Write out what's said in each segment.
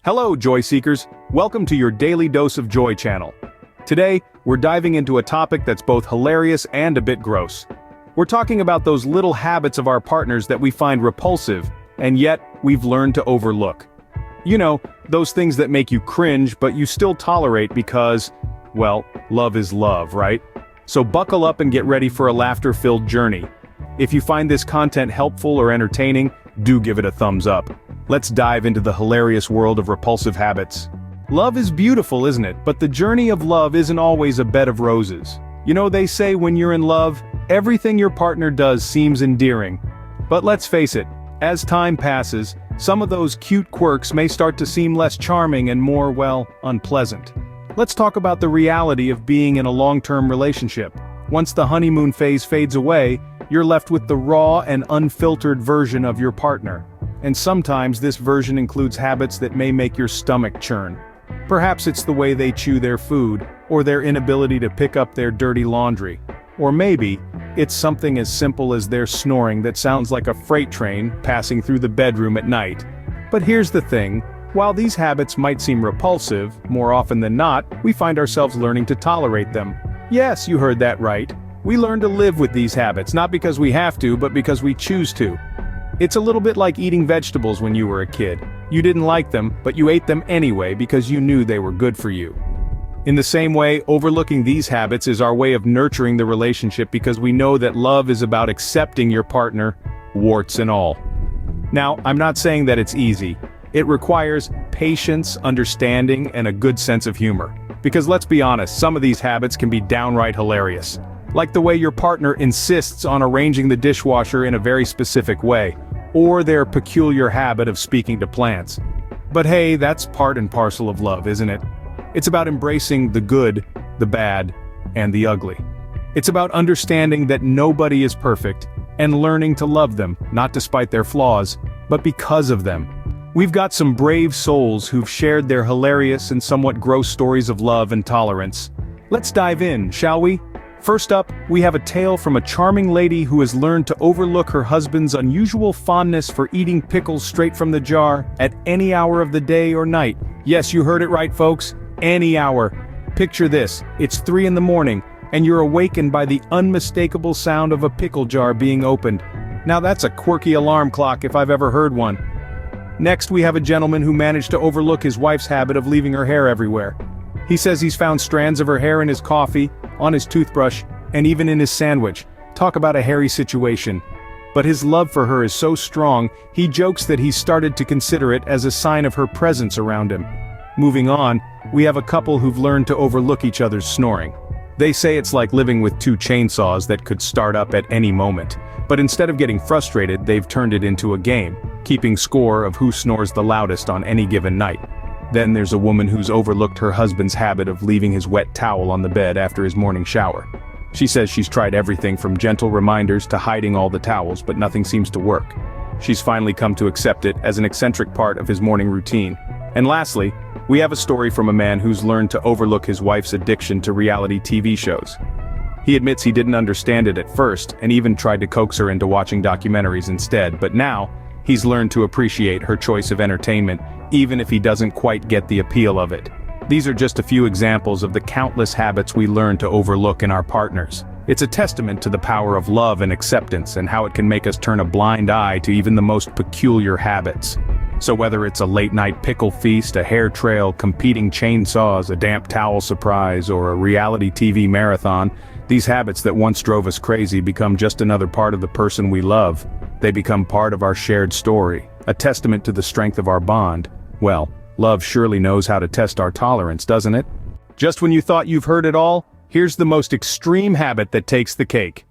Hello, Joy Seekers. Welcome to your Daily Dose of Joy channel. Today, we're diving into a topic that's both hilarious and a bit gross. We're talking about those little habits of our partners that we find repulsive, and yet, we've learned to overlook. You know, those things that make you cringe but you still tolerate because, well, love is love, right? So buckle up and get ready for a laughter-filled journey. If you find this content helpful or entertaining, do give it a thumbs up. Let's dive into the hilarious world of repulsive habits. Love is beautiful, isn't it? But the journey of love isn't always a bed of roses. You know, they say when you're in love, everything your partner does seems endearing. But let's face it, as time passes, some of those cute quirks may start to seem less charming and more, well, unpleasant. Let's talk about the reality of being in a long-term relationship. Once the honeymoon phase fades away, you're left with the raw and unfiltered version of your partner. And sometimes this version includes habits that may make your stomach churn. Perhaps it's the way they chew their food, or their inability to pick up their dirty laundry. Or maybe, it's something as simple as their snoring that sounds like a freight train passing through the bedroom at night. But here's the thing, while these habits might seem repulsive, more often than not, we find ourselves learning to tolerate them. Yes, you heard that right. We learn to live with these habits, not because we have to, but because we choose to. It's a little bit like eating vegetables when you were a kid. You didn't like them, but you ate them anyway because you knew they were good for you. In the same way, overlooking these habits is our way of nurturing the relationship because we know that love is about accepting your partner, warts and all. Now, I'm not saying that it's easy. It requires patience, understanding, and a good sense of humor. Because let's be honest, some of these habits can be downright hilarious. Like the way your partner insists on arranging the dishwasher in a very specific way, or their peculiar habit of speaking to plants. But hey, that's part and parcel of love, isn't it? It's about embracing the good, the bad, and the ugly. It's about understanding that nobody is perfect, and learning to love them, not despite their flaws, but because of them. We've got some brave souls who've shared their hilarious and somewhat gross stories of love and tolerance. Let's dive in, shall we? First up, we have a tale from a charming lady who has learned to overlook her husband's unusual fondness for eating pickles straight from the jar at any hour of the day or night. Yes, you heard it right, folks. Any hour. Picture this, it's 3 in the morning, and you're awakened by the unmistakable sound of a pickle jar being opened. Now that's a quirky alarm clock if I've ever heard one. Next, we have a gentleman who managed to overlook his wife's habit of leaving her hair everywhere. He says he's found strands of her hair in his coffee, on his toothbrush, and even in his sandwich. Talk about a hairy situation. But his love for her is so strong, he jokes that he's started to consider it as a sign of her presence around him. Moving on, we have a couple who've learned to overlook each other's snoring. They say it's like living with 2 chainsaws that could start up at any moment. But instead of getting frustrated, they've turned it into a game, keeping score of who snores the loudest on any given night. Then there's a woman who's overlooked her husband's habit of leaving his wet towel on the bed after his morning shower. She says she's tried everything from gentle reminders to hiding all the towels, but nothing seems to work. She's finally come to accept it as an eccentric part of his morning routine. And lastly, we have a story from a man who's learned to overlook his wife's addiction to reality TV shows. He admits he didn't understand it at first and even tried to coax her into watching documentaries instead, but now, he's learned to appreciate her choice of entertainment, even if he doesn't quite get the appeal of it. These are just a few examples of the countless habits we learn to overlook in our partners. It's a testament to the power of love and acceptance and how it can make us turn a blind eye to even the most peculiar habits. So whether it's a late-night pickle feast, a hair trail, competing chainsaws, a damp towel surprise, or a reality TV marathon, these habits that once drove us crazy become just another part of the person we love. They become part of our shared story, a testament to the strength of our bond. Well, love surely knows how to test our tolerance, doesn't it? Just when you thought you've heard it all, here's the most extreme habit that takes the cake.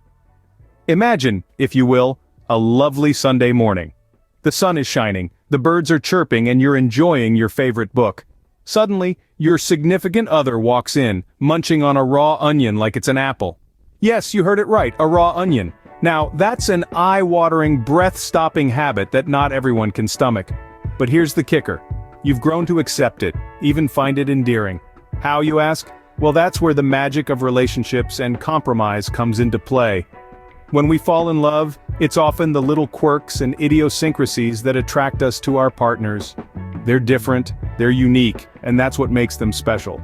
Imagine, if you will, a lovely Sunday morning. The sun is shining, the birds are chirping, and you're enjoying your favorite book. Suddenly, your significant other walks in, munching on a raw onion like it's an apple. Yes, you heard it right, a raw onion. Now, that's an eye-watering, breath-stopping habit that not everyone can stomach. But here's the kicker. You've grown to accept it, even find it endearing. How, you ask? Well, that's where the magic of relationships and compromise comes into play. When we fall in love, it's often the little quirks and idiosyncrasies that attract us to our partners. They're different, They're unique, and that's what makes them special.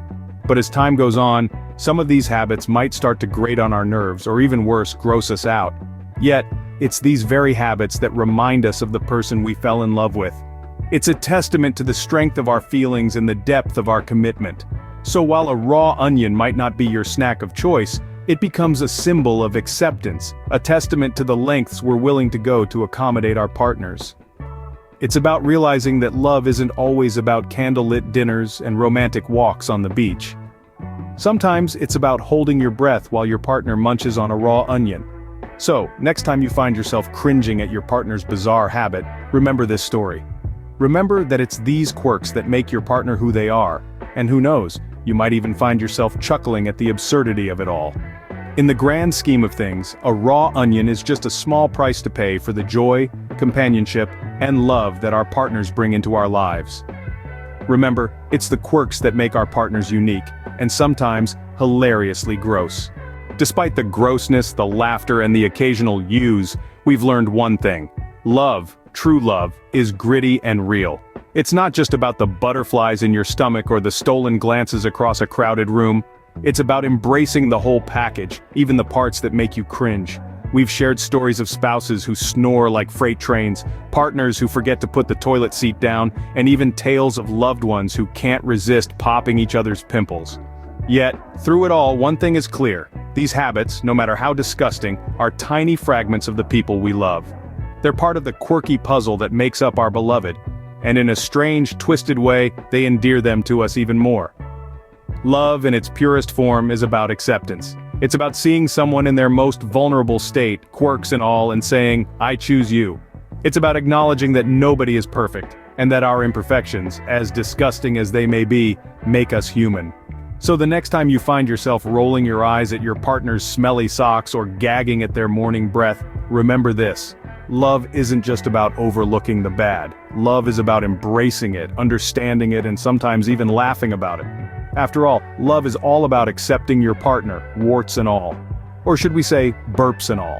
But as time goes on, some of these habits might start to grate on our nerves or even worse, gross us out. Yet, it's these very habits that remind us of the person we fell in love with. It's a testament to the strength of our feelings and the depth of our commitment. So while a raw onion might not be your snack of choice, it becomes a symbol of acceptance, a testament to the lengths we're willing to go to accommodate our partners. It's about realizing that love isn't always about candlelit dinners and romantic walks on the beach. Sometimes it's about holding your breath while your partner munches on a raw onion. So, next time you find yourself cringing at your partner's bizarre habit, remember this story. Remember that it's these quirks that make your partner who they are, and who knows, you might even find yourself chuckling at the absurdity of it all. In the grand scheme of things, a raw onion is just a small price to pay for the joy, companionship, and love that our partners bring into our lives. Remember, it's the quirks that make our partners unique, and sometimes hilariously gross. Despite the grossness, the laughter, and the occasional use, we've learned one thing. Love, true love, is gritty and real. It's not just about the butterflies in your stomach or the stolen glances across a crowded room. It's about embracing the whole package, even the parts that make you cringe. We've shared stories of spouses who snore like freight trains, partners who forget to put the toilet seat down, and even tales of loved ones who can't resist popping each other's pimples. Yet, through it all, one thing is clear. These habits, no matter how disgusting, are tiny fragments of the people we love. They're part of the quirky puzzle that makes up our beloved, and in a strange, twisted way, they endear them to us even more. Love, in its purest form, is about acceptance. It's about seeing someone in their most vulnerable state, quirks and all, and saying, "I choose you." It's about acknowledging that nobody is perfect, and that our imperfections, as disgusting as they may be, make us human. So the next time you find yourself rolling your eyes at your partner's smelly socks or gagging at their morning breath, remember this. Love isn't just about overlooking the bad. Love is about embracing it, understanding it, and sometimes even laughing about it. After all, love is all about accepting your partner, warts and all. Or should we say, burps and all.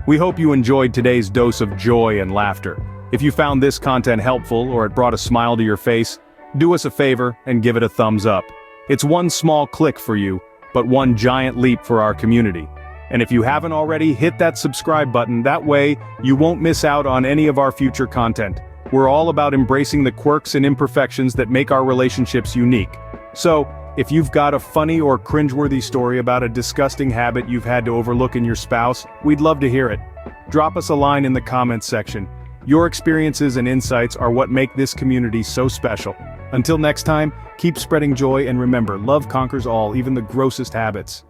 We hope you enjoyed today's dose of joy and laughter. If you found this content helpful or it brought a smile to your face, do us a favor and give it a thumbs up. It's one small click for you, but one giant leap for our community. And if you haven't already, hit that subscribe button. That way, you won't miss out on any of our future content. We're all about embracing the quirks and imperfections that make our relationships unique. So, if you've got a funny or cringeworthy story about a disgusting habit you've had to overlook in your spouse, we'd love to hear it. Drop us a line in the comments section. Your experiences and insights are what make this community so special. Until next time, keep spreading joy and remember, love conquers all, even the grossest habits.